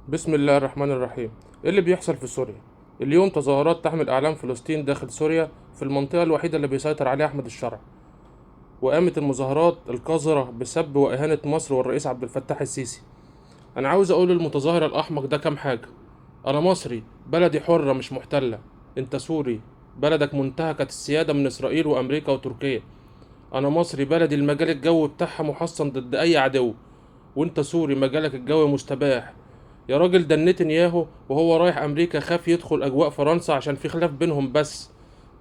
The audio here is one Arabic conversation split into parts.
بسم الله الرحمن الرحيم. ايه اللي بيحصل في سوريا؟ اليوم تظاهرات تحمل اعلام فلسطين داخل سوريا في المنطقة الوحيدة اللي بيسيطر عليها احمد الشرع. وقامت المظاهرات القذرة بسب واهانة مصر والرئيس عبد الفتاح السيسي. انا عاوز اقول للمتظاهر الاحمق ده كام حاجة. انا مصري، بلدي حرة مش محتلة. انت سوري، بلدك منتهكة السيادة من اسرائيل وامريكا وتركيا. انا مصري، بلدي المجال الجوي بتاعها محصن ضد اي عدو. وانت سوري، مجالك الجوي مستباح. يا راجل، ده نتنياهو وهو رايح امريكا خاف يدخل اجواء فرنسا عشان في خلاف بينهم بس.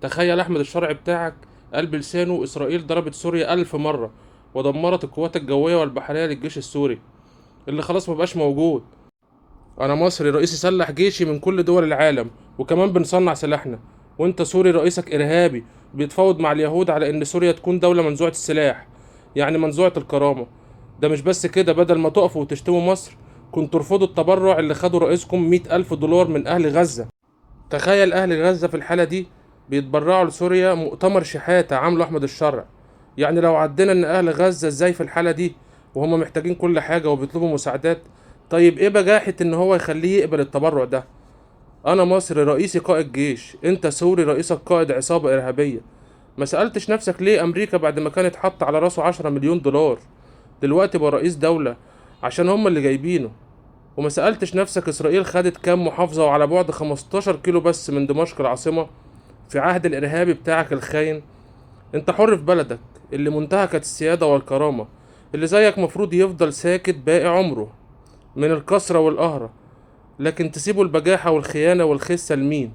تخيل احمد الشرع بتاعك قلب لسانه اسرائيل ضربت سوريا 1000 مرة، ودمرت القوات الجوية والبحرية للجيش السوري اللي خلاص مبقاش موجود. انا مصري، رئيسي سلح جيشي من كل دول العالم، وكمان بنصنع سلاحنا. وانت سوري، رئيسك ارهابي بيتفاوض مع اليهود على ان سوريا تكون دولة منزوعة السلاح، يعني منزوعة الكرامة. ده مش بس كده، بدل ما تقفوا وتشتموا مصر كنتوا ترفضوا التبرع اللي خدوا رئيسكم 100,000 دولار من أهل غزة. تخيل أهل غزة في الحالة دي بيتبرعوا لسوريا مؤتمر شحاتة عامله أحمد الشرع. يعني لو عدينا إن أهل غزة إزاي في الحالة دي وهم محتاجين كل حاجة وبيطلبوا مساعدات، طيب إيه بجاحة إن هو يخليه يقبل التبرع ده؟ أنا مصري، رئيسي قائد جيش. أنت سوري، رئيسك قائد عصابة إرهابية. ما سألتش نفسك ليه أمريكا بعد ما كانت حاطة على راسه 10 مليون دولار دلوقتي بقى رئيس دولة؟ عشان هم اللي جايبينه. وما سألتش نفسك إسرائيل خدت كام محافظة وعلى بعد 15 كيلو بس من دمشق العاصمة في عهد الإرهابي بتاعك الخاين؟ أنت حر في بلدك اللي منتهكت السيادة والكرامة، اللي زيك مفروض يفضل ساكت باقي عمره من الكسرة والقهرة، لكن تسيبوا البجاحة والخيانة والخسة لمين؟